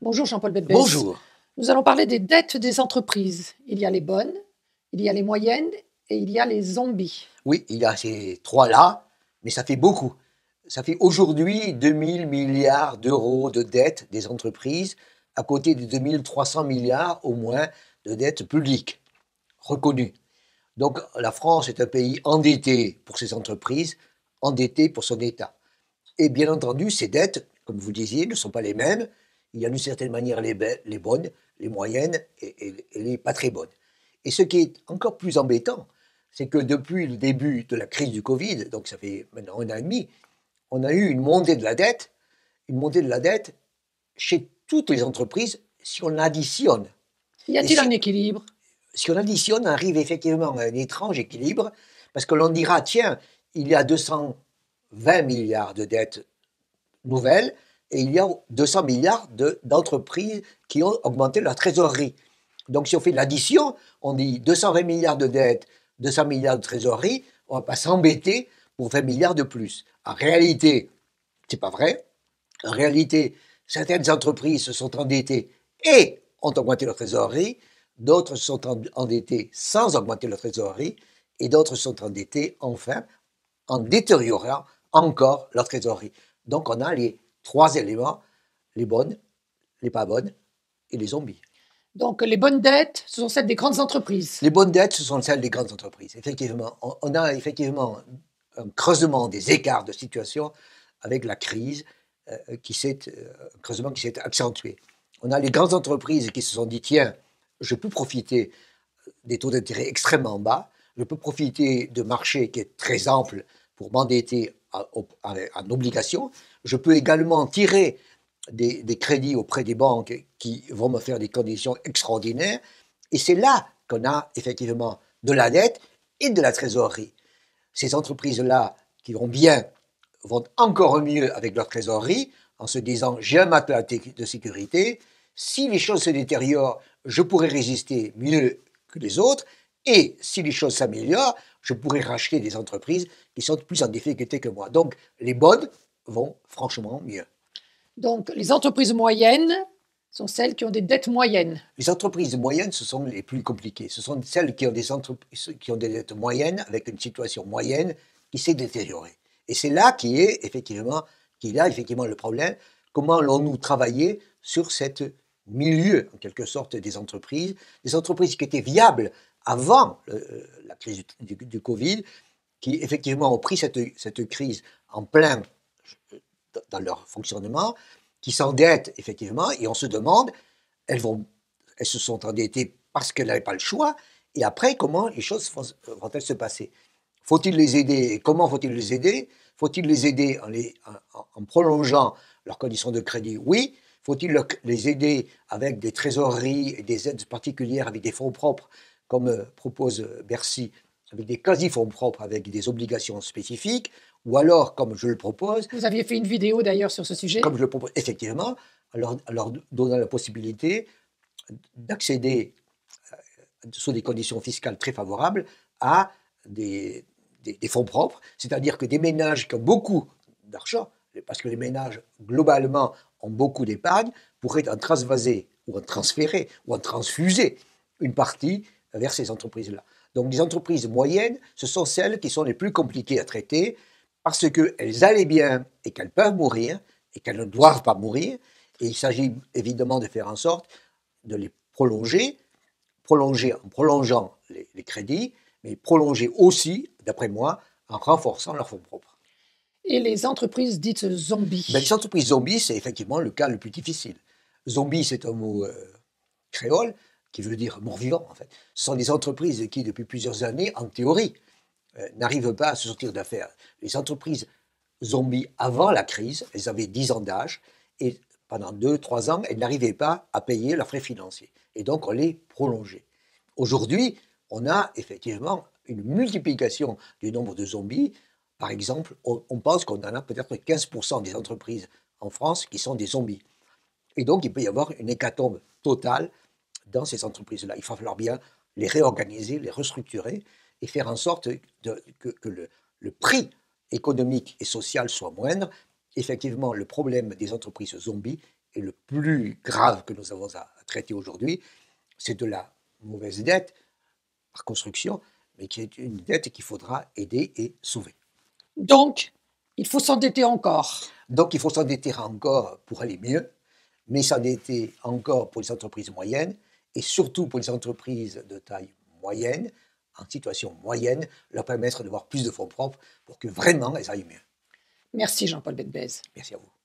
Bonjour Jean-Paul Betbès. Bonjour. Nous allons parler des dettes des entreprises. Il y a les bonnes, il y a les moyennes et il y a les zombies. Oui, il y a ces trois-là, mais ça fait beaucoup. Ça fait aujourd'hui 2000 milliards d'euros de dettes des entreprises, à côté de 2300 milliards au moins de dettes publiques reconnues. Donc la France est un pays endetté pour ses entreprises, endetté pour son État. Et bien entendu, ces dettes, comme vous disiez, ne sont pas les mêmes. Il y a d'une certaine manière les bonnes, les moyennes et les pas très bonnes. Et ce qui est encore plus embêtant, c'est que depuis le début de la crise du Covid, donc ça fait maintenant 1 an et demi, on a eu une montée de la dette chez toutes les entreprises si on additionne. Y a-t-il un équilibre? Si on additionne, on arrive effectivement à un étrange équilibre, parce que l'on dira, tiens, il y a 220 milliards de dettes nouvelles, et il y a 200 milliards d'entreprises qui ont augmenté leur trésorerie. Donc si on fait l'addition, on dit 220 milliards de dettes, 200 milliards de trésorerie, on ne va pas s'embêter pour 20 milliards de plus. En réalité, ce n'est pas vrai. En réalité, certaines entreprises se sont endettées et ont augmenté leur trésorerie, d'autres se sont endettées sans augmenter leur trésorerie, et d'autres se sont endettées, enfin, en détériorant encore leur trésorerie. Donc on a les trois éléments, les bonnes, les pas bonnes et les zombies. Donc les bonnes dettes, ce sont celles des grandes entreprises. Les bonnes dettes, ce sont celles des grandes entreprises. Effectivement, on a effectivement un creusement des écarts de situation avec la crise, un creusement qui s'est accentué. On a les grandes entreprises qui se sont dit, tiens, je peux profiter des taux d'intérêt extrêmement bas, je peux profiter de marché qui est très ample pour m'endetter en obligation, je peux également tirer des crédits auprès des banques qui vont me faire des conditions extraordinaires, et c'est là qu'on a effectivement de la dette et de la trésorerie. Ces entreprises-là qui vont bien vont encore mieux avec leur trésorerie en se disant j'ai un matelas de sécurité, si les choses se détériorent, je pourrai résister mieux que les autres, et si les choses s'améliorent, je pourrai racheter des entreprises qui sont plus en difficulté que moi. Donc les bonnes vont franchement mieux. Donc les entreprises moyennes sont celles qui ont des dettes moyennes. Les entreprises moyennes, ce sont les plus compliquées. Ce sont celles qui ont des dettes moyennes, avec une situation moyenne qui s'est détériorée. Et c'est là qu'il y a effectivement le problème. Comment allons-nous travailler sur cette milieu, en quelque sorte, des entreprises qui étaient viables avant la crise du Covid, qui effectivement ont pris cette crise en plein dans leur fonctionnement, qui s'endettent effectivement, et on se demande, elles se sont endettées parce qu'elles n'avaient pas le choix, et après, comment les choses vont-elles se passer? Faut-il les aider? Et comment faut-il les aider? Faut-il les aider en prolongeant leurs conditions de crédit? Oui. Faut-il les aider avec des trésoreries et des aides particulières, avec des fonds propres, comme propose Bercy, avec des quasi-fonds propres, avec des obligations spécifiques? Ou alors, comme je le propose... Vous aviez fait une vidéo d'ailleurs sur ce sujet. Comme je le propose, effectivement, alors donnant la possibilité d'accéder, sous des conditions fiscales très favorables, à des fonds propres, c'est-à-dire que des ménages qui ont beaucoup d'argent, parce que les ménages, globalement, ont beaucoup d'épargne, pourraient en transvaser, ou en transférer, ou en transfuser une partie vers ces entreprises-là. Donc les entreprises moyennes, ce sont celles qui sont les plus compliquées à traiter, parce qu'elles allaient bien et qu'elles peuvent mourir, et qu'elles ne doivent pas mourir, et il s'agit évidemment de faire en sorte de les prolonger en prolongeant les crédits, mais prolonger aussi, d'après moi, en renforçant leurs fonds propres. Et les entreprises dites zombies? Les entreprises zombies, c'est effectivement le cas le plus difficile. Zombie, c'est un mot créole qui veut dire mort-vivant, en fait. Ce sont des entreprises qui, depuis plusieurs années, en théorie, n'arrivent pas à se sortir d'affaires. Les entreprises zombies, avant la crise, elles avaient 10 ans d'âge, et pendant 2-3 ans, elles n'arrivaient pas à payer leurs frais financiers. Et donc, on les prolongeait. Aujourd'hui, on a effectivement une multiplication du nombre de zombies. Par exemple, on pense qu'on en a peut-être 15% des entreprises en France qui sont des zombies. Et donc, il peut y avoir une hécatombe totale dans ces entreprises-là. Il va falloir bien les réorganiser, les restructurer et faire en sorte que le prix économique et social soit moindre. Effectivement, le problème des entreprises zombies et le plus grave que nous avons à traiter aujourd'hui, c'est de la mauvaise dette par construction, mais qui est une dette qu'il faudra aider et sauver. Donc, il faut s'endetter encore. Donc il faut s'endetter encore pour aller mieux, mais s'endetter encore pour les entreprises moyennes et surtout pour les entreprises de taille moyenne, en situation moyenne, leur permettre d'avoir plus de fonds propres pour que vraiment elles aillent mieux. Merci Jean-Paul Betbez. Merci à vous.